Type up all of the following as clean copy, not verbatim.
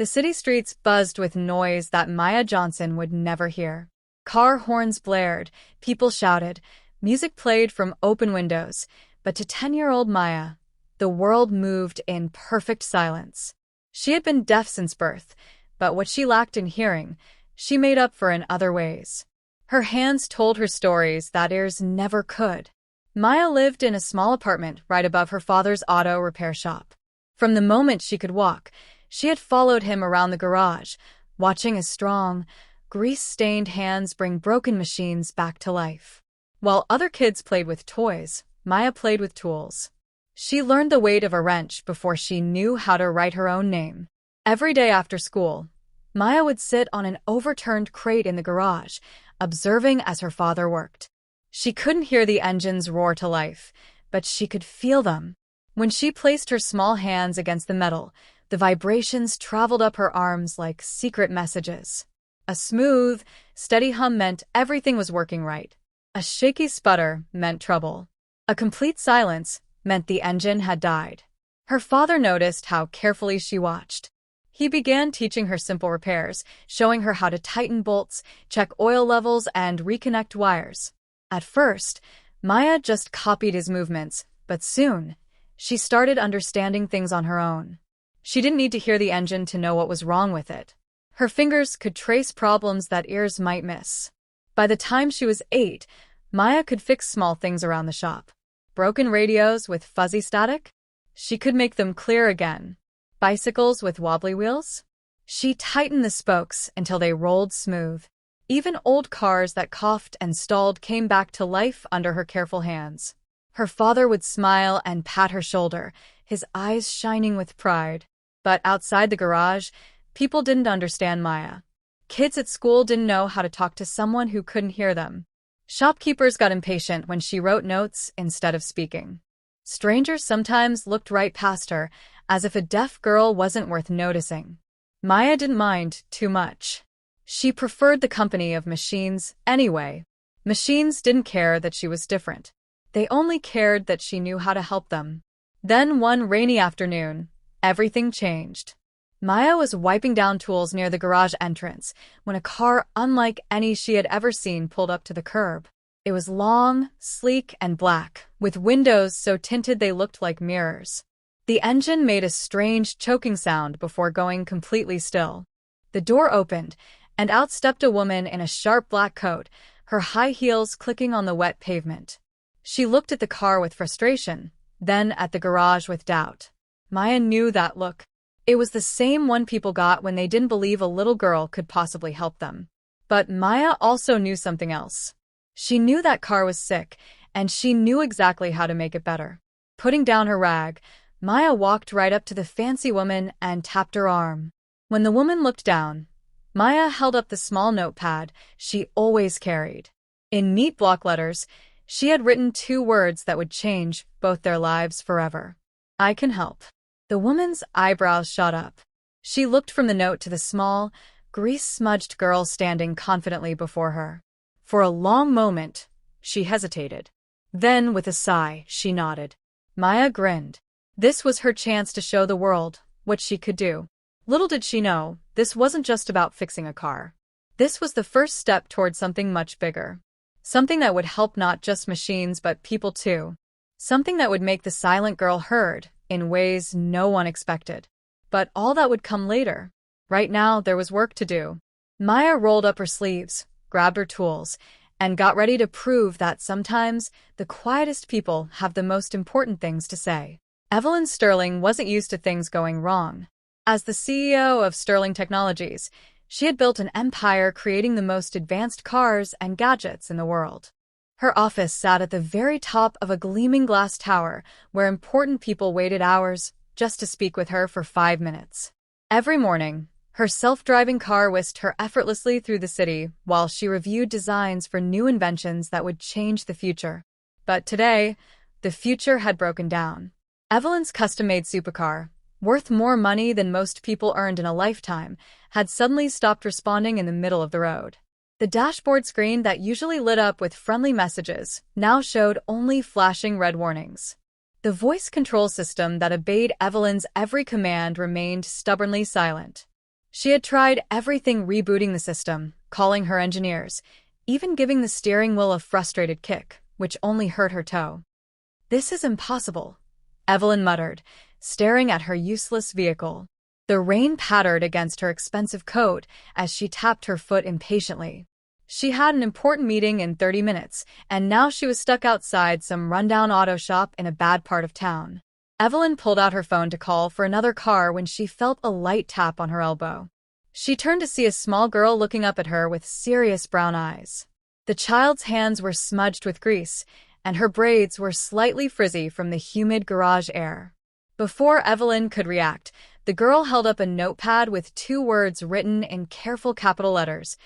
The city streets buzzed with noise that Maya Johnson would never hear. Car horns blared, people shouted, music played from open windows, but to 10-year-old Maya, the world moved in perfect silence. She had been deaf since birth, but what she lacked in hearing, she made up for in other ways. Her hands told her stories that ears never could. Maya lived in a small apartment right above her father's auto repair shop. From the moment she could walk, she had followed him around the garage, watching his strong, grease-stained hands bring broken machines back to life. While other kids played with toys, Maya played with tools. She learned the weight of a wrench before she knew how to write her own name. Every day after school, Maya would sit on an overturned crate in the garage, observing as her father worked. She couldn't hear the engines roar to life, but she could feel them. When she placed her small hands against the metal, the vibrations traveled up her arms like secret messages. A smooth, steady hum meant everything was working right. A shaky sputter meant trouble. A complete silence meant the engine had died. Her father noticed how carefully she watched. He began teaching her simple repairs, showing her how to tighten bolts, check oil levels, and reconnect wires. At first, Maya just copied his movements, but soon, she started understanding things on her own. She didn't need to hear the engine to know what was wrong with it. Her fingers could trace problems that ears might miss. By the time she was 8, Maya could fix small things around the shop. Broken radios with fuzzy static? She could make them clear again. Bicycles with wobbly wheels? She tightened the spokes until they rolled smooth. Even old cars that coughed and stalled came back to life under her careful hands. Her father would smile and pat her shoulder, his eyes shining with pride. But outside the garage, people didn't understand Maya. Kids at school didn't know how to talk to someone who couldn't hear them. Shopkeepers got impatient when she wrote notes instead of speaking. Strangers sometimes looked right past her, as if a deaf girl wasn't worth noticing. Maya didn't mind too much. She preferred the company of machines anyway. Machines didn't care that she was different. They only cared that she knew how to help them. Then one rainy afternoon, everything changed. Maya was wiping down tools near the garage entrance when a car unlike any she had ever seen pulled up to the curb. It was long, sleek, and black, with windows so tinted they looked like mirrors. The engine made a strange choking sound before going completely still. The door opened, and out stepped a woman in a sharp black coat, her high heels clicking on the wet pavement. She looked at the car with frustration, then at the garage with doubt. Maya knew that look. It was the same one people got when they didn't believe a little girl could possibly help them. But Maya also knew something else. She knew that car was sick, and she knew exactly how to make it better. Putting down her rag, Maya walked right up to the fancy woman and tapped her arm. When the woman looked down, Maya held up the small notepad she always carried. In neat block letters, she had written 2 words that would change both their lives forever. I can help. The woman's eyebrows shot up. She looked from the note to the small, grease-smudged girl standing confidently before her. For a long moment, she hesitated. Then, with a sigh, she nodded. Maya grinned. This was her chance to show the world what she could do. Little did she know, this wasn't just about fixing a car. This was the first step toward something much bigger. Something that would help not just machines but people too. Something that would make the silent girl heard in ways no one expected. But all that would come later. Right now, there was work to do. Maya rolled up her sleeves, grabbed her tools, and got ready to prove that sometimes the quietest people have the most important things to say. Evelyn Sterling wasn't used to things going wrong. As the CEO of Sterling Technologies, she had built an empire creating the most advanced cars and gadgets in the world. Her office sat at the very top of a gleaming glass tower where important people waited hours just to speak with her for 5 minutes. Every morning, her self-driving car whisked her effortlessly through the city while she reviewed designs for new inventions that would change the future. But today, the future had broken down. Evelyn's custom-made supercar, worth more money than most people earned in a lifetime, had suddenly stopped responding in the middle of the road. The dashboard screen that usually lit up with friendly messages now showed only flashing red warnings. The voice control system that obeyed Evelyn's every command remained stubbornly silent. She had tried everything, rebooting the system, calling her engineers, even giving the steering wheel a frustrated kick, which only hurt her toe. "This is impossible," Evelyn muttered, staring at her useless vehicle. The rain pattered against her expensive coat as she tapped her foot impatiently. She had an important meeting in 30 minutes, and now she was stuck outside some rundown auto shop in a bad part of town. Evelyn pulled out her phone to call for another car when she felt a light tap on her elbow. She turned to see a small girl looking up at her with serious brown eyes. The child's hands were smudged with grease, and her braids were slightly frizzy from the humid garage air. Before Evelyn could react, the girl held up a notepad with 2 words written in careful capital letters: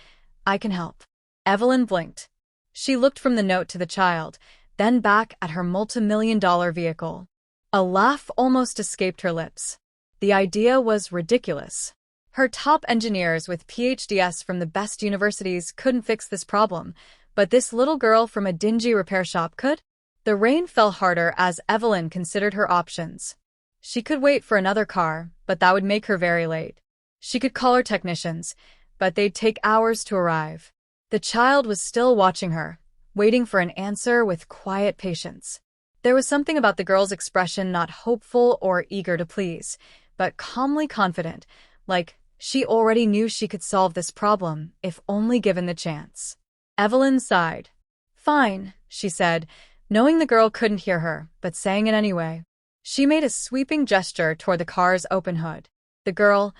"I can help." Evelyn blinked. She looked from the note to the child, then back at her multi-million-dollar vehicle. A laugh almost escaped her lips. The idea was ridiculous. Her top engineers with PhDs from the best universities couldn't fix this problem, but this little girl from a dingy repair shop could? The rain fell harder as Evelyn considered her options. She could wait for another car, but that would make her very late. She could call her technicians, but they'd take hours to arrive. The child was still watching her, waiting for an answer with quiet patience. There was something about the girl's expression, not hopeful or eager to please, but calmly confident, like she already knew she could solve this problem if only given the chance. Evelyn sighed. "Fine," she said, knowing the girl couldn't hear her, but saying it anyway. She made a sweeping gesture toward the car's open hood. The girl,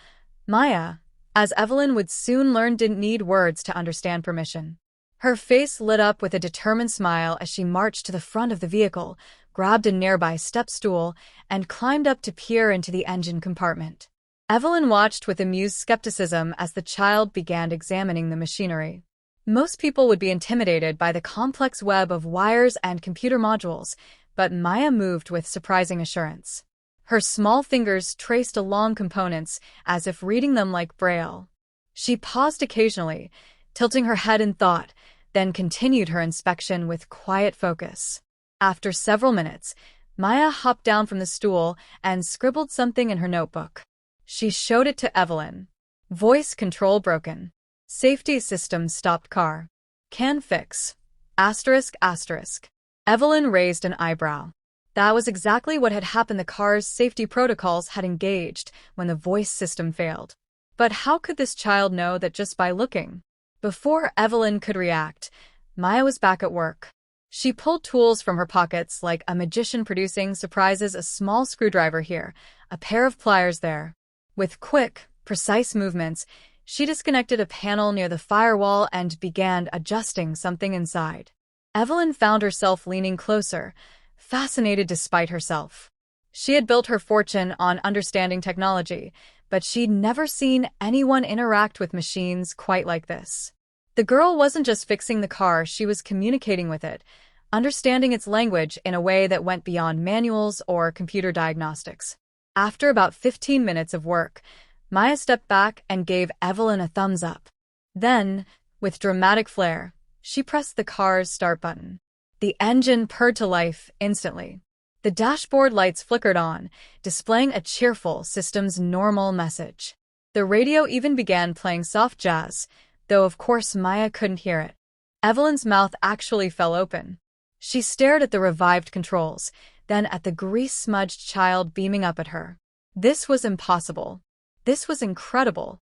Maya, as Evelyn would soon learn, didn't need words to understand permission. Her face lit up with a determined smile as she marched to the front of the vehicle, grabbed a nearby step stool, and climbed up to peer into the engine compartment. Evelyn watched with amused skepticism as the child began examining the machinery. Most people would be intimidated by the complex web of wires and computer modules, but Maya moved with surprising assurance. Her small fingers traced along components as if reading them like Braille. She paused occasionally, tilting her head in thought, then continued her inspection with quiet focus. After several minutes, Maya hopped down from the stool and scribbled something in her notebook. She showed it to Evelyn. "Voice control broken. Safety system stopped car. Can fix. ****. Evelyn raised an eyebrow. That was exactly what had happened. The car's safety protocols had engaged when the voice system failed. But how could this child know that just by looking? Before Evelyn could react, Maya was back at work. She pulled tools from her pockets like a magician producing surprises, a small screwdriver here, a pair of pliers there. With quick, precise movements, she disconnected a panel near the firewall and began adjusting something inside. Evelyn found herself leaning closer, fascinated despite herself. She had built her fortune on understanding technology, but she'd never seen anyone interact with machines quite like this. The girl wasn't just fixing the car, she was communicating with it, understanding its language in a way that went beyond manuals or computer diagnostics. After about 15 minutes of work, Maya stepped back and gave Evelyn a thumbs up. Then, with dramatic flair, she pressed the car's start button. The engine purred to life instantly. The dashboard lights flickered on, displaying a cheerful system's normal message. The radio even began playing soft jazz, though of course Maya couldn't hear it. Evelyn's mouth actually fell open. She stared at the revived controls, then at the grease-smudged child beaming up at her. This was impossible. This was incredible.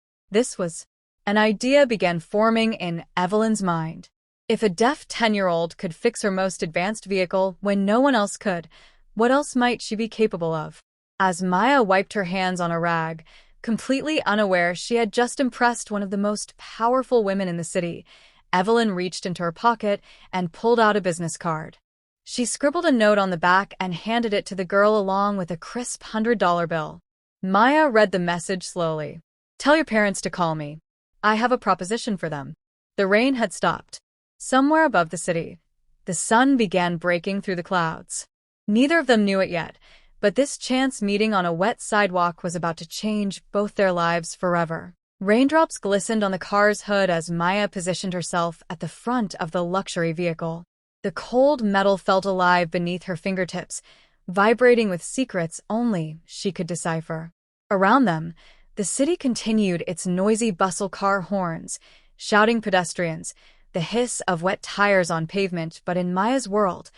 An idea began forming in Evelyn's mind. If a deaf 10-year-old could fix her most advanced vehicle when no one else could, what else might she be capable of? As Maya wiped her hands on a rag, completely unaware she had just impressed one of the most powerful women in the city, Evelyn reached into her pocket and pulled out a business card. She scribbled a note on the back and handed it to the girl along with a crisp $100 bill. Maya read the message slowly. "Tell your parents to call me. I have a proposition for them." The rain had stopped. Somewhere above the city, the sun began breaking through the clouds. Neither of them knew it yet, but this chance meeting on a wet sidewalk was about to change both their lives forever. Raindrops glistened on the car's hood as Maya positioned herself at the front of the luxury vehicle. The cold metal felt alive beneath her fingertips, vibrating with secrets only she could decipher. Around them, The city continued its noisy bustle, car horns, shouting pedestrians, the hiss of wet tires on pavement, but in Maya's world,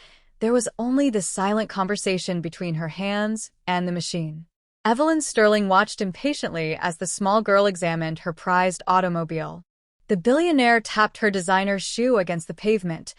there was only the silent conversation between her hands and the machine. Evelyn Sterling watched impatiently as the small girl examined her prized automobile. The billionaire tapped her designer shoe against the pavement,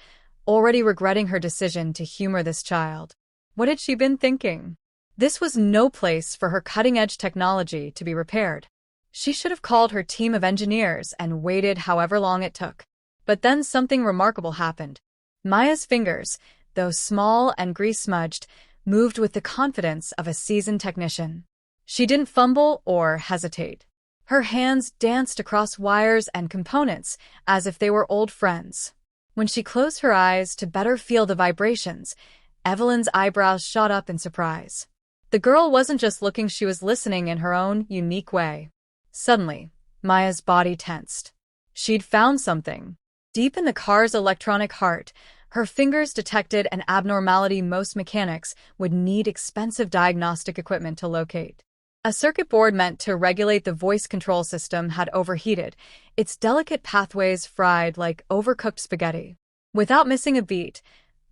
already regretting her decision to humor this child. What had she been thinking? This was no place for her cutting-edge technology to be repaired. She should have called her team of engineers and waited however long it took. But then something remarkable happened. Maya's fingers, though small and grease-smudged, moved with the confidence of a seasoned technician. She didn't fumble or hesitate. Her hands danced across wires and components as if they were old friends. When she closed her eyes to better feel the vibrations, Evelyn's eyebrows shot up in surprise. The girl wasn't just looking, she was listening in her own unique way. Suddenly, Maya's body tensed. She'd found something. Deep in the car's electronic heart, her fingers detected an abnormality most mechanics would need expensive diagnostic equipment to locate. A circuit board meant to regulate the voice control system had overheated, its delicate pathways fried like overcooked spaghetti. Without missing a beat,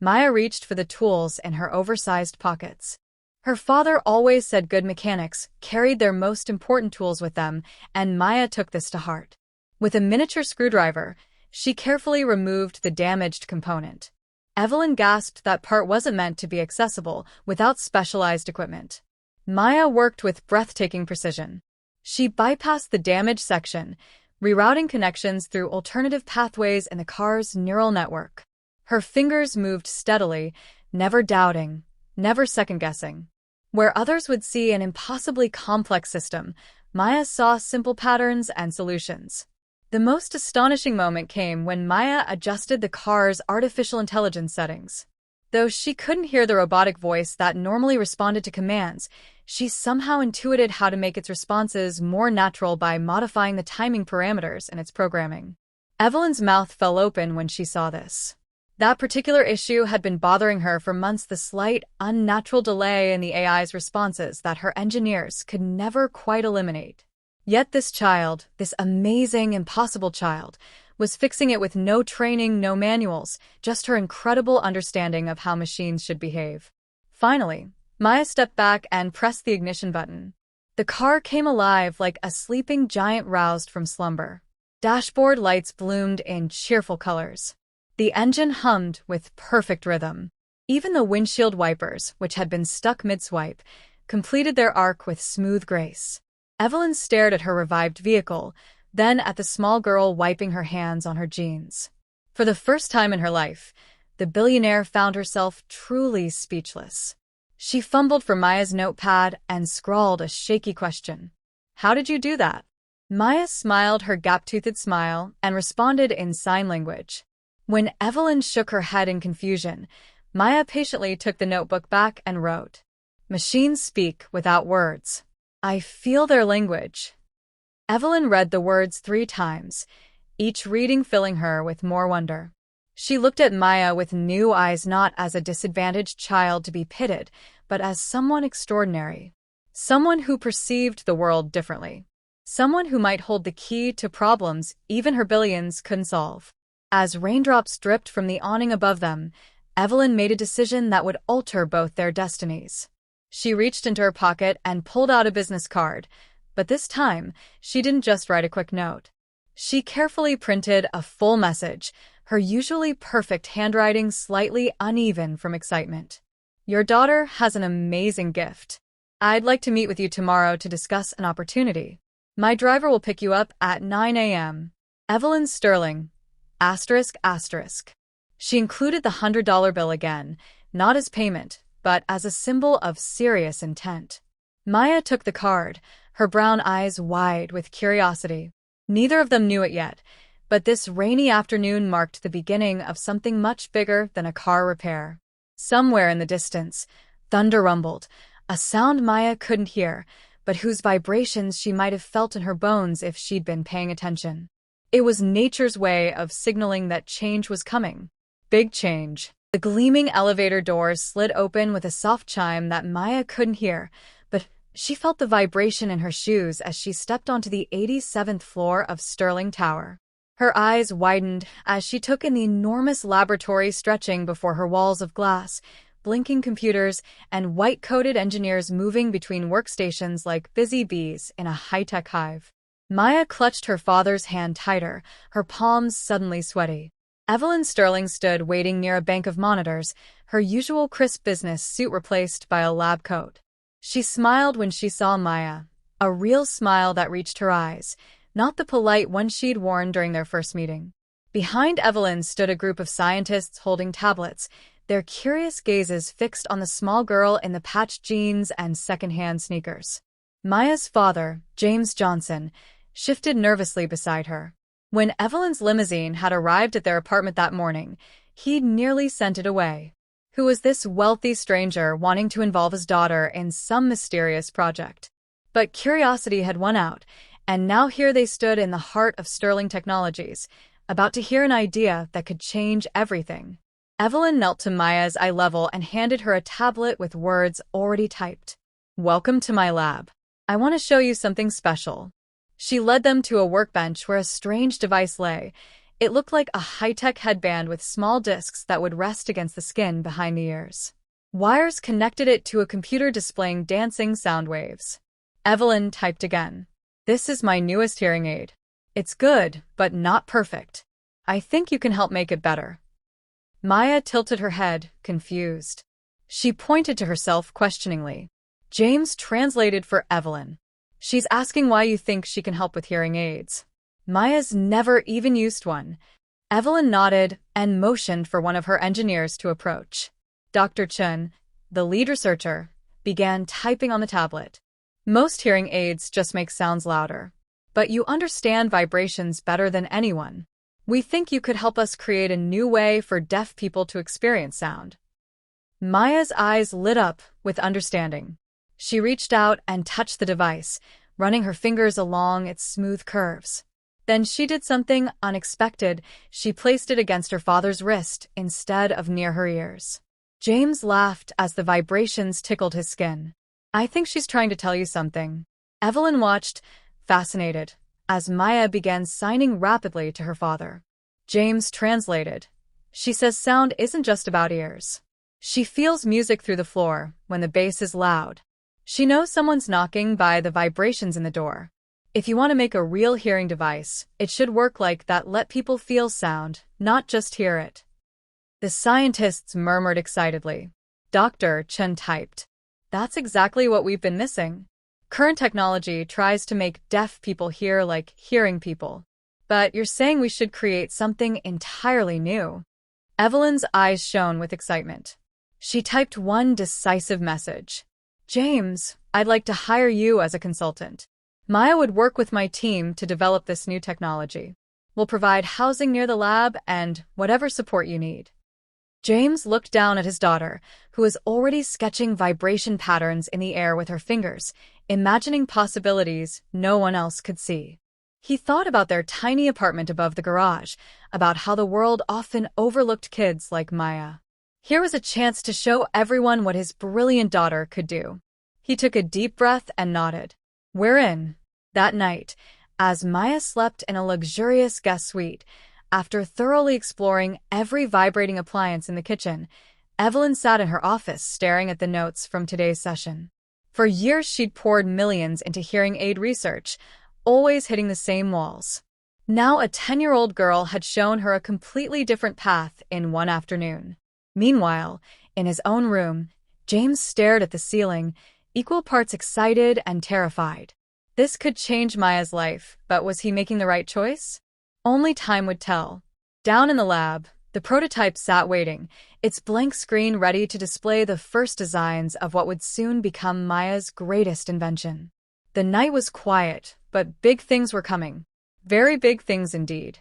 Maya reached for the tools in her oversized pockets. Her father always said good mechanics carried their most important tools with them, and Maya took this to heart. With a miniature screwdriver, she carefully removed the damaged component. Evelyn gasped. That part wasn't meant to be accessible without specialized equipment. Maya worked with breathtaking precision. She bypassed the damaged section, rerouting connections through alternative pathways in the car's neural network. Her fingers moved steadily, never doubting, never second-guessing. Where others would see an impossibly complex system, Maya saw simple patterns and solutions. The most astonishing moment came when Maya adjusted the car's artificial intelligence settings. Though she couldn't hear the robotic voice that normally responded to commands, she somehow intuited how to make its responses more natural by modifying the timing parameters in its programming. Evelyn's mouth fell open when she saw this. That particular issue had been bothering her for months, the slight, unnatural delay in the AI's responses that her engineers could never quite eliminate. Yet this child, this amazing, impossible child, was fixing it with no training, no manuals, just her incredible understanding of how machines should behave. Finally, Maya stepped back and pressed the ignition button. The car came alive like a sleeping giant roused from slumber. Dashboard lights bloomed in cheerful colors. The engine hummed with perfect rhythm. Even the windshield wipers, which had been stuck mid-swipe, completed their arc with smooth grace. Evelyn stared at her revived vehicle, then at the small girl wiping her hands on her jeans. For the first time in her life, the billionaire found herself truly speechless. She fumbled for Maya's notepad and scrawled a shaky question. "How did you do that?" Maya smiled her gap-toothed smile and responded in sign language. When Evelyn shook her head in confusion, Maya patiently took the notebook back and wrote, "Machines speak without words. I feel their language." Evelyn read the words 3 times, each reading filling her with more wonder. She looked at Maya with new eyes, not as a disadvantaged child to be pitied, but as someone extraordinary. Someone who perceived the world differently. Someone who might hold the key to problems even her billions couldn't solve. As raindrops dripped from the awning above them, Evelyn made a decision that would alter both their destinies. She reached into her pocket and pulled out a business card, but this time, she didn't just write a quick note. She carefully printed a full message, her usually perfect handwriting slightly uneven from excitement. "Your daughter has an amazing gift. I'd like to meet with you tomorrow to discuss an opportunity. My driver will pick you up at 9 a.m. Evelyn Sterling, ***. She included the $100 bill again, not as payment, but as a symbol of serious intent. Maya took the card, her brown eyes wide with curiosity. Neither of them knew it yet, but this rainy afternoon marked the beginning of something much bigger than a car repair. Somewhere in the distance, thunder rumbled, a sound Maya couldn't hear, but whose vibrations she might have felt in her bones if she'd been paying attention. It was nature's way of signaling that change was coming. Big change. The gleaming elevator doors slid open with a soft chime that Maya couldn't hear, but She felt the vibration in her shoes as she stepped onto the 87th floor of Sterling Tower. Her eyes widened as she took in the enormous laboratory stretching before her walls of glass, blinking computers, and white-coated engineers moving between workstations like busy bees in a high-tech hive. Maya clutched her father's hand tighter, her palms suddenly sweaty. Evelyn Sterling stood waiting near a bank of monitors, her usual crisp business suit replaced by a lab coat. She smiled when she saw Maya, a real smile that reached her eyes, not the polite one she'd worn during their first meeting. Behind Evelyn stood a group of scientists holding tablets, their curious gazes fixed on the small girl in the patched jeans and second-hand sneakers. Maya's father, James Johnson, shifted nervously beside her. When Evelyn's limousine had arrived at their apartment that morning, he'd nearly sent it away. Who was this wealthy stranger wanting to involve his daughter in some mysterious project? But curiosity had won out, and now here they stood in the heart of Sterling Technologies, about to hear an idea that could change everything. Evelyn knelt to Maya's eye level and handed her a tablet with words already typed. "Welcome to my lab. I want to show you something special." She led them to a workbench where a strange device lay. It looked like a high-tech headband with small discs that would rest against the skin behind the ears. Wires connected it to a computer displaying dancing sound waves. Evelyn typed again. "This is my newest hearing aid. It's good, but not perfect. I think you can help make it better." Maya tilted her head, confused. She pointed to herself questioningly. James translated for Evelyn. "She's asking why you think she can help with hearing aids." Maya's never even used one. Evelyn nodded and motioned for one of her engineers to approach. Dr. Chun, the lead researcher, began typing on the tablet. "Most hearing aids just make sounds louder. But you understand vibrations better than anyone. We think you could help us create a new way for deaf people to experience sound." Maya's eyes lit up with understanding. She reached out and touched the device, running her fingers along its smooth curves. Then she did something unexpected. She placed it against her father's wrist instead of near her ears. James laughed as the vibrations tickled his skin. "I think she's trying to tell you something." Evelyn watched, fascinated, as Maya began signing rapidly to her father. James translated. "She says sound isn't just about ears. She feels music through the floor when the bass is loud. She knows someone's knocking by the vibrations in the door. If you want to make a real hearing device, it should work like that. Let people feel sound, not just hear it." The scientists murmured excitedly. Dr. Chen typed. "That's exactly what we've been missing. Current technology tries to make deaf people hear like hearing people. But you're saying we should create something entirely new." Evelyn's eyes shone with excitement. She typed one decisive message. "James, I'd like to hire you as a consultant. Maya would work with my team to develop this new technology. We'll provide housing near the lab and whatever support you need." James looked down at his daughter, who was already sketching vibration patterns in the air with her fingers, imagining possibilities no one else could see. He thought about their tiny apartment above the garage, about how the world often overlooked kids like Maya. Here was a chance to show everyone what his brilliant daughter could do. He took a deep breath and nodded. "We're in." That night, as Maya slept in a luxurious guest suite, after thoroughly exploring every vibrating appliance in the kitchen, Evelyn sat in her office staring at the notes from today's session. For years she'd poured millions into hearing aid research, always hitting the same walls. Now a 10-year-old girl had shown her a completely different path in one afternoon. Meanwhile, in his own room, James stared at the ceiling, equal parts excited and terrified. This could change Maya's life, but was he making the right choice? Only time would tell. Down in the lab, the prototype sat waiting, its blank screen ready to display the first designs of what would soon become Maya's greatest invention. The night was quiet, but big things were coming. Very big things indeed.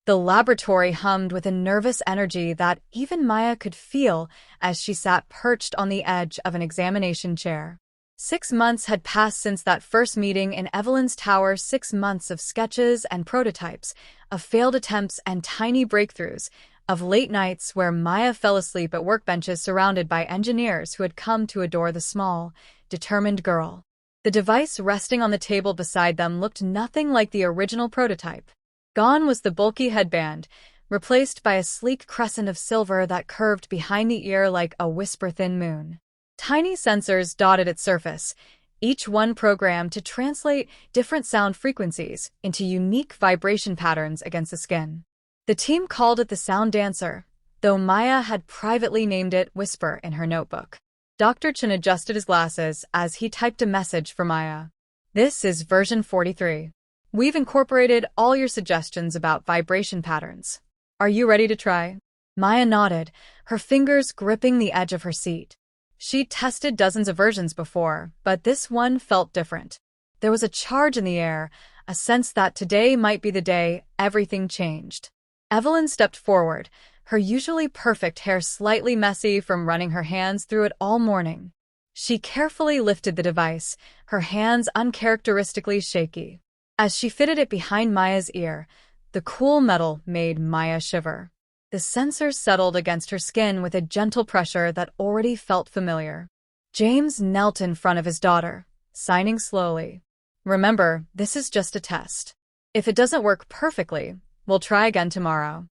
The laboratory hummed with a nervous energy that even Maya could feel as she sat perched on the edge of an examination chair. 6 months had passed since that first meeting in Evelyn's tower, 6 months of sketches and prototypes, of failed attempts and tiny breakthroughs, of late nights where Maya fell asleep at workbenches surrounded by engineers who had come to adore the small, determined girl. The device resting on the table beside them looked nothing like the original prototype. Gone was the bulky headband, replaced by a sleek crescent of silver that curved behind the ear like a whisper-thin moon. Tiny sensors dotted its surface, each one programmed to translate different sound frequencies into unique vibration patterns against the skin. The team called it the Sound Dancer, though Maya had privately named it Whisper in her notebook. Dr. Chen adjusted his glasses as he typed a message for Maya. This is version 43. We've incorporated all your suggestions about vibration patterns. Are you ready to try? Maya nodded, her fingers gripping the edge of her seat. She'd tested dozens of versions before, but this one felt different. There was a charge in the air, a sense that today might be the day everything changed. Evelyn stepped forward, her usually perfect hair slightly messy from running her hands through it all morning. She carefully lifted the device, her hands uncharacteristically shaky. As she fitted it behind Maya's ear, the cool metal made Maya shiver. The sensors settled against her skin with a gentle pressure that already felt familiar. James knelt in front of his daughter, signing slowly. Remember, this is just a test. If it doesn't work perfectly, we'll try again tomorrow.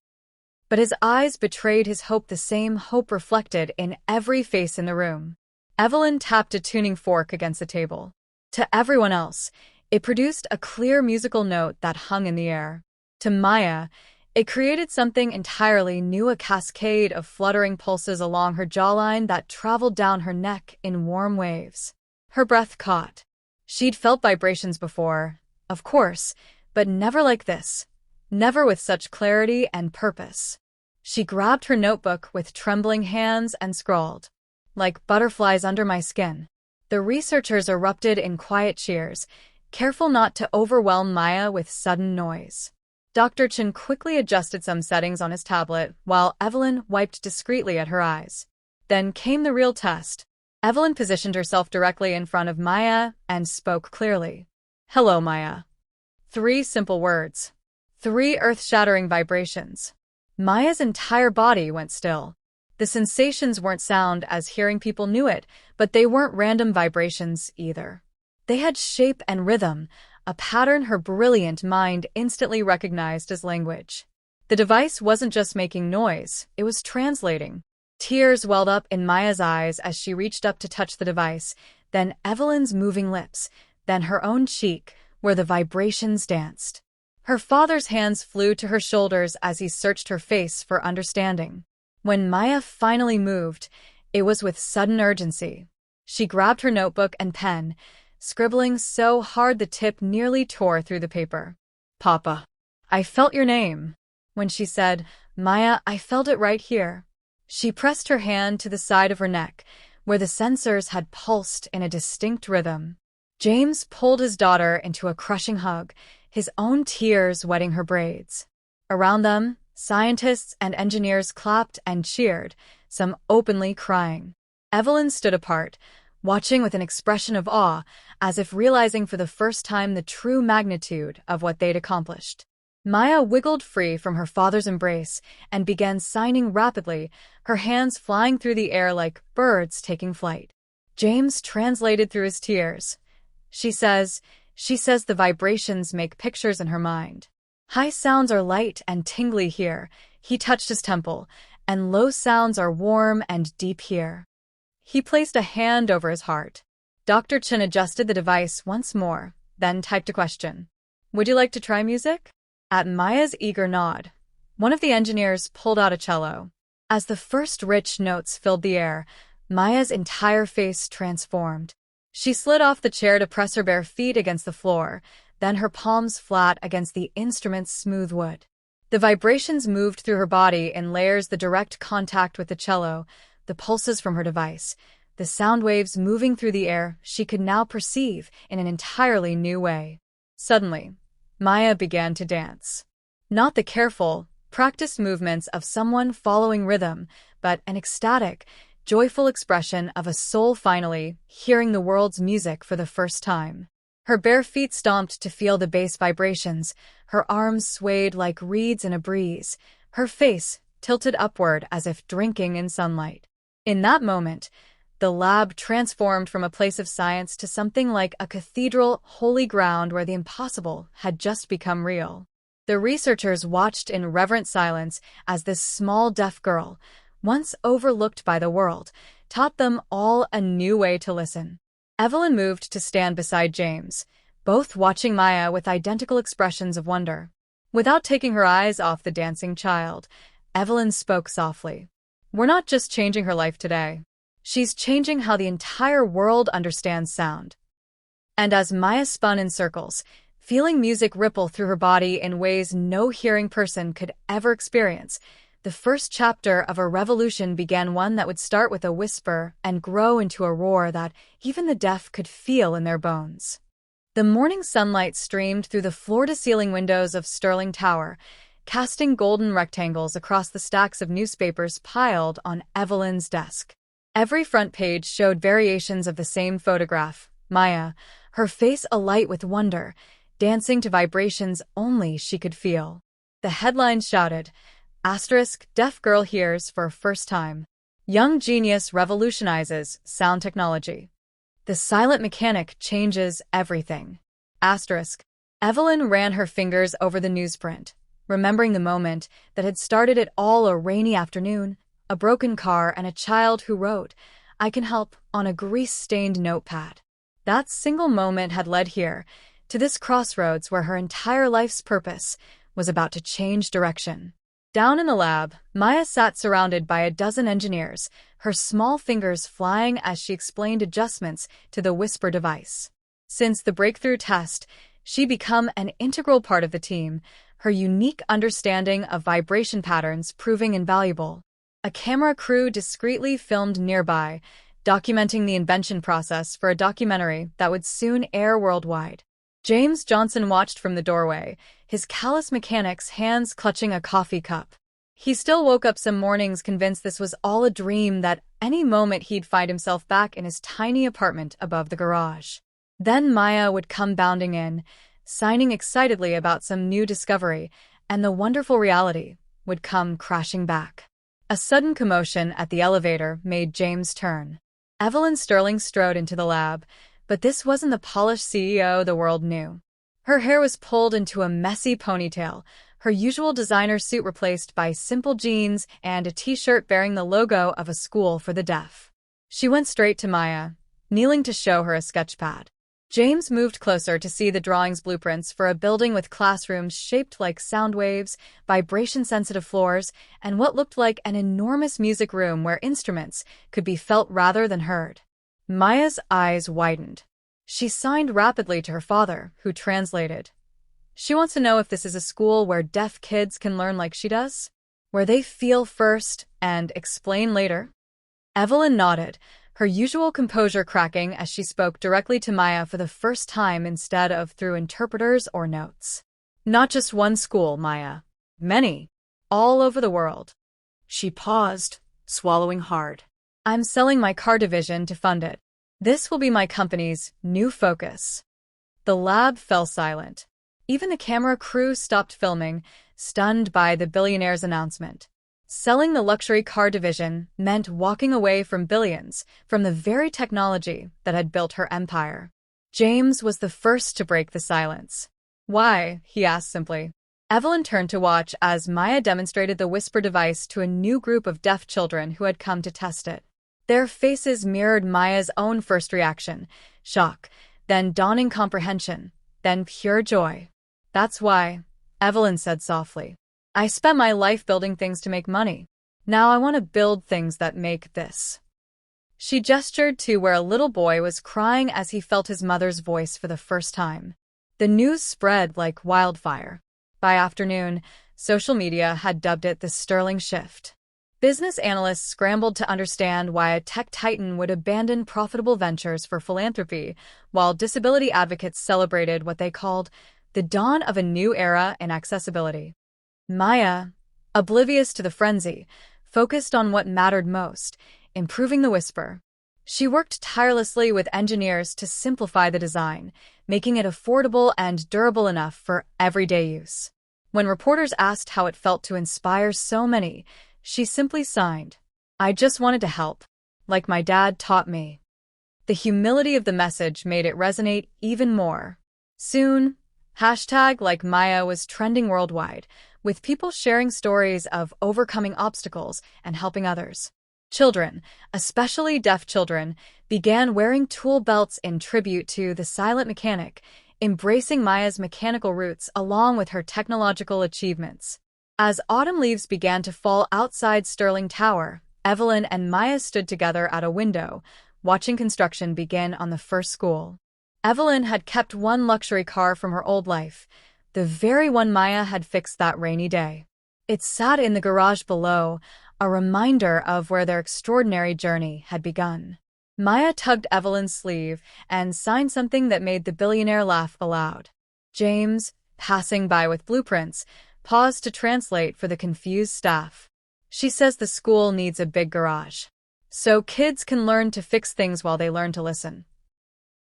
But his eyes betrayed his hope, the same hope reflected in every face in the room. Evelyn tapped a tuning fork against the table. To everyone else, it produced a clear musical note that hung in the air. To Maya, it created something entirely new, a cascade of fluttering pulses along her jawline that traveled down her neck in warm waves. Her breath caught. She'd felt vibrations before, of course, but never like this. Never with such clarity and purpose. She grabbed her notebook with trembling hands and scrawled, "Like butterflies under my skin." The researchers erupted in quiet cheers, careful not to overwhelm Maya with sudden noise. Dr. Chen quickly adjusted some settings on his tablet, while Evelyn wiped discreetly at her eyes. Then came the real test. Evelyn positioned herself directly in front of Maya and spoke clearly. "Hello, Maya." 3 simple words. 3 earth-shattering vibrations. Maya's entire body went still. The sensations weren't sound as hearing people knew it, but they weren't random vibrations either. They had shape and rhythm, a pattern her brilliant mind instantly recognized as language. The device wasn't just making noise, it was translating. Tears welled up in Maya's eyes as she reached up to touch the device, then Evelyn's moving lips, then her own cheek, where the vibrations danced. Her father's hands flew to her shoulders as he searched her face for understanding. When Maya finally moved, it was with sudden urgency. She grabbed her notebook and pen, scribbling so hard the tip nearly tore through the paper. "Papa, I felt your name." When she said, "Maya, I felt it right here." She pressed her hand to the side of her neck, where the sensors had pulsed in a distinct rhythm. James pulled his daughter into a crushing hug, his own tears wetting her braids. Around them, scientists and engineers clapped and cheered, some openly crying. Evelyn stood apart, watching with an expression of awe, as if realizing for the first time the true magnitude of what they'd accomplished. Maya wiggled free from her father's embrace and began signing rapidly, her hands flying through the air like birds taking flight. James translated through his tears. She says the vibrations make pictures in her mind. High sounds are light and tingly here, he touched his temple, and low sounds are warm and deep here. He placed a hand over his heart. Dr. Chen adjusted the device once more, then typed a question. "Would you like to try music?" At Maya's eager nod, one of the engineers pulled out a cello. As the first rich notes filled the air, Maya's entire face transformed. She slid off the chair to press her bare feet against the floor, then her palms flat against the instrument's smooth wood. The vibrations moved through her body in layers, the direct contact with the cello, the pulses from her device, the sound waves moving through the air she could now perceive in an entirely new way. Suddenly, Maya began to dance. Not the careful, practiced movements of someone following rhythm, but an ecstatic, joyful expression of a soul finally hearing the world's music for the first time. Her bare feet stomped to feel the bass vibrations, her arms swayed like reeds in a breeze, her face tilted upward as if drinking in sunlight. In that moment, The lab transformed from a place of science to something like a cathedral, holy ground where the impossible had just become real. The researchers watched in reverent silence as this small deaf girl, once overlooked by the world, taught them all a new way to listen. Evelyn moved to stand beside James, both watching Maya with identical expressions of wonder. Without taking her eyes off the dancing child, Evelyn spoke softly. "We're not just changing her life today. She's changing how the entire world understands sound." And as Maya spun in circles, feeling music ripple through her body in ways no hearing person could ever experience, the first chapter of a revolution began, one that would start with a whisper and grow into a roar that even the deaf could feel in their bones. The morning sunlight streamed through the floor-to-ceiling windows of Sterling Tower, casting golden rectangles across the stacks of newspapers piled on Evelyn's desk. Every front page showed variations of the same photograph, Maya, her face alight with wonder, dancing to vibrations only she could feel. The headlines shouted, "Deaf girl hears for first time. Young genius revolutionizes sound technology. The silent mechanic changes everything." Evelyn ran her fingers over the newsprint, remembering the moment that had started it all, a rainy afternoon, a broken car, and a child who wrote, "I can help," on a grease-stained notepad. That single moment had led here, to this crossroads where her entire life's purpose was about to change direction. Down in the lab, Maya sat surrounded by a dozen engineers, her small fingers flying as she explained adjustments to the whisper device. Since the breakthrough test, she'd become an integral part of the team, her unique understanding of vibration patterns proving invaluable. A camera crew discreetly filmed nearby, documenting the invention process for a documentary that would soon air worldwide. James Johnson watched from the doorway, his callous mechanic's hands clutching a coffee cup. He still woke up some mornings convinced this was all a dream, that any moment he'd find himself back in his tiny apartment above the garage. Then Maya would come bounding in, signing excitedly about some new discovery, and the wonderful reality would come crashing back. A sudden commotion at the elevator made James turn. Evelyn Sterling strode into the lab, but this wasn't the polished CEO the world knew. Her hair was pulled into a messy ponytail, her usual designer suit replaced by simple jeans and a t-shirt bearing the logo of a school for the deaf. She went straight to Maya, kneeling to show her a sketchpad. James moved closer to see the drawing's blueprints for a building with classrooms shaped like sound waves, vibration-sensitive floors, and what looked like an enormous music room where instruments could be felt rather than heard. Maya's eyes widened. She signed rapidly to her father, who translated. She wants to know if this is a school where deaf kids can learn like she does? Where they feel first and explain later? Evelyn nodded, her usual composure cracking as she spoke directly to Maya for the first time instead of through interpreters or notes. "Not just one school, Maya. Many. All over the world." She paused, swallowing hard. "I'm selling my car division to fund it. This will be my company's new focus." The lab fell silent. Even the camera crew stopped filming, stunned by the billionaire's announcement. Selling the luxury car division meant walking away from billions, from the very technology that had built her empire. James was the first to break the silence. "Why?" he asked simply. Evelyn turned to watch as Maya demonstrated the whisper device to a new group of deaf children who had come to test it. Their faces mirrored Maya's own first reaction, shock, then dawning comprehension, then pure joy. "That's why," Evelyn said softly. "I spent my life building things to make money. Now I want to build things that make this." She gestured to where a little boy was crying as he felt his mother's voice for the first time. The news spread like wildfire. By afternoon, social media had dubbed it the Sterling shift. Business analysts scrambled to understand why a tech titan would abandon profitable ventures for philanthropy, while disability advocates celebrated what they called the dawn of a new era in accessibility. Maya, oblivious to the frenzy, focused on what mattered most, improving the whisper. She worked tirelessly with engineers to simplify the design, making it affordable and durable enough for everyday use. When reporters asked how it felt to inspire so many, she simply signed. "I just wanted to help. like my dad taught me." The humility of the message made it resonate even more. Soon, #like Maya was trending worldwide, with people sharing stories of overcoming obstacles and helping others. Children, especially deaf children, began wearing tool belts in tribute to the silent mechanic, embracing Maya's mechanical roots along with her technological achievements. As autumn leaves began to fall outside Sterling Tower, Evelyn and Maya stood together at a window, watching construction begin on the first school. Evelyn had kept one luxury car from her old life, the very one Maya had fixed that rainy day. It sat in the garage below, a reminder of where their extraordinary journey had begun. Maya tugged Evelyn's sleeve and signed something that made the billionaire laugh aloud. James, passing by with blueprints, paused to translate for the confused staff. "She says the school needs a big garage, so kids can learn to fix things while they learn to listen."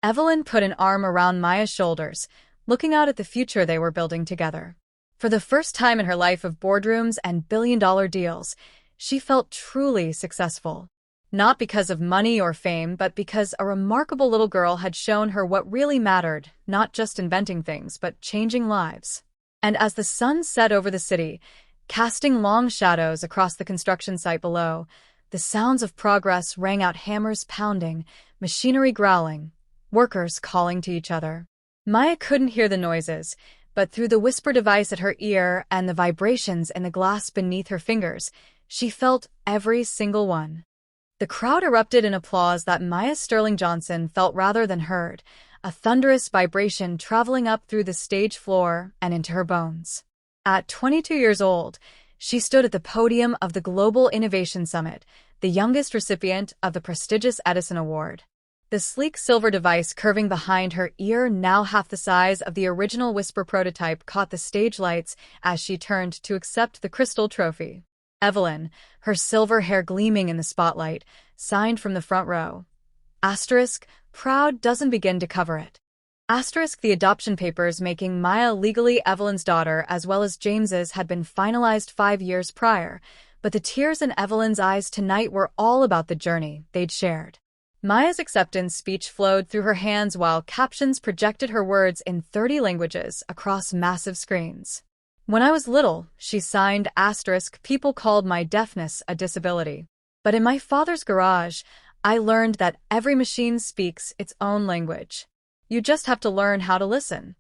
Evelyn put an arm around Maya's shoulders, looking out at the future they were building together. For the first time in her life of boardrooms and billion-dollar deals, she felt truly successful. Not because of money or fame, but because a remarkable little girl had shown her what really mattered, not just inventing things, but changing lives. And as the sun set over the city, casting long shadows across the construction site below, the sounds of progress rang out: hammers pounding, machinery growling, workers calling to each other. Maya couldn't hear the noises, but through the whisper device at her ear and the vibrations in the glass beneath her fingers, she felt every single one. The crowd erupted in applause that Maya Sterling Johnson felt rather than heard, a thunderous vibration traveling up through the stage floor and into her bones. At 22 years old, she stood at the podium of the Global Innovation Summit, the youngest recipient of the prestigious Edison Award. The sleek silver device curving behind her ear, now half the size of the original Whisper prototype, caught the stage lights as she turned to accept the crystal trophy. Evelyn, her silver hair gleaming in the spotlight, signed from the front row. Proud doesn't begin to cover it. The adoption papers making Maya legally Evelyn's daughter as well as James's had been finalized 5 years prior, but the tears in Evelyn's eyes tonight were all about the journey they'd shared. Maya's acceptance speech flowed through her hands while captions projected her words in 30 languages across massive screens. "When I was little," she signed, "people called my deafness a disability. But in my father's garage, I learned that every machine speaks its own language. You just have to learn how to listen."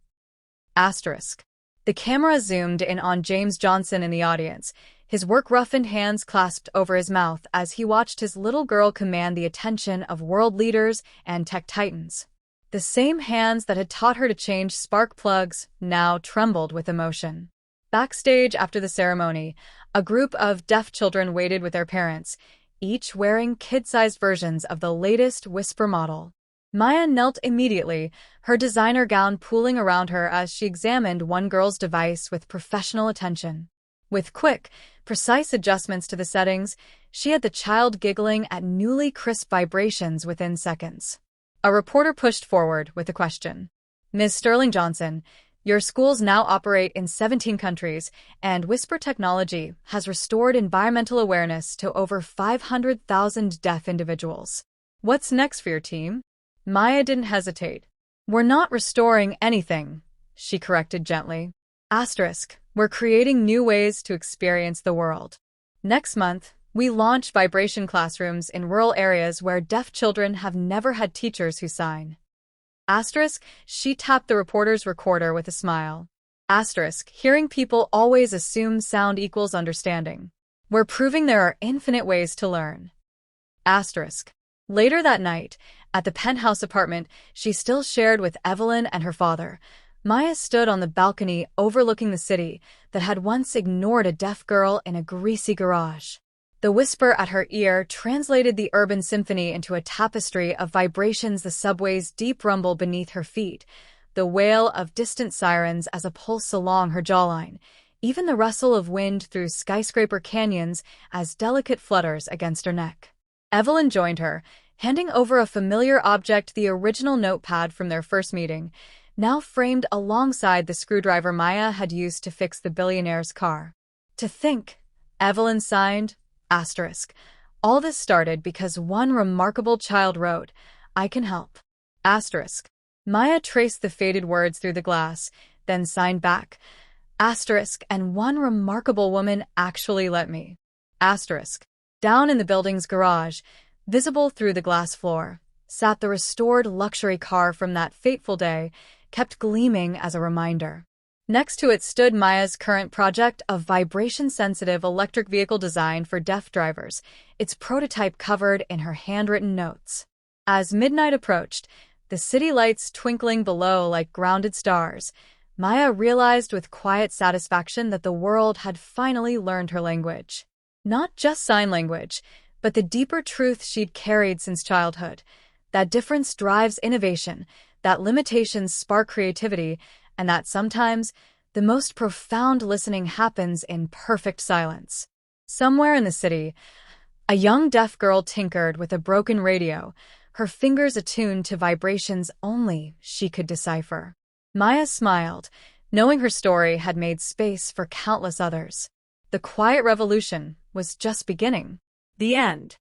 The camera zoomed in on James Johnson in the audience, his work-roughened hands clasped over his mouth as he watched his little girl command the attention of world leaders and tech titans. The same hands that had taught her to change spark plugs now trembled with emotion. Backstage after the ceremony, a group of deaf children waited with their parents, each wearing kid-sized versions of the latest Whisper model. Maya knelt immediately, her designer gown pooling around her as she examined one girl's device with professional attention. With quick, precise adjustments to the settings, she had the child giggling at newly crisp vibrations within seconds. A reporter pushed forward with a question. "Ms. Sterling Johnson, your schools now operate in 17 countries, and Whisper technology has restored environmental awareness to over 500,000 deaf individuals. What's next for your team?" Maya didn't hesitate. "We're not restoring anything," she corrected gently. We're creating new ways to experience the world. Next month, we launch vibration classrooms in rural areas where deaf children have never had teachers who sign. She tapped the reporter's recorder with a smile. Hearing people always assume sound equals understanding. We're proving there are infinite ways to learn. Later that night, at the penthouse apartment she still shared with Evelyn and her father, Maya stood on the balcony overlooking the city that had once ignored a deaf girl in a greasy garage. The whisper at her ear translated the urban symphony into a tapestry of vibrations, the subway's deep rumble beneath her feet, the wail of distant sirens as a pulse along her jawline, even the rustle of wind through skyscraper canyons as delicate flutters against her neck. Evelyn joined her, handing over a familiar object, the original notepad from their first meeting, now framed alongside the screwdriver Maya had used to fix the billionaire's car. "To think," Evelyn signed, All this started because one remarkable child wrote, "I can help." Asterisk. Maya traced the faded words through the glass, then signed back. Asterisk, and one remarkable woman actually let me. Asterisk. Down in the building's garage, visible through the glass floor, sat the restored luxury car from that fateful day, kept gleaming as a reminder. Next to it stood Maya's current project of vibration-sensitive electric vehicle design for deaf drivers, its prototype covered in her handwritten notes. As midnight approached, the city lights twinkling below like grounded stars, Maya realized with quiet satisfaction that the world had finally learned her language. Not just sign language, but the deeper truth she'd carried since childhood. That difference drives innovation, that limitations spark creativity, and that sometimes the most profound listening happens in perfect silence. Somewhere in the city, a young deaf girl tinkered with a broken radio, her fingers attuned to vibrations only she could decipher. Maya smiled, knowing her story had made space for countless others. The quiet revolution was just beginning. The end.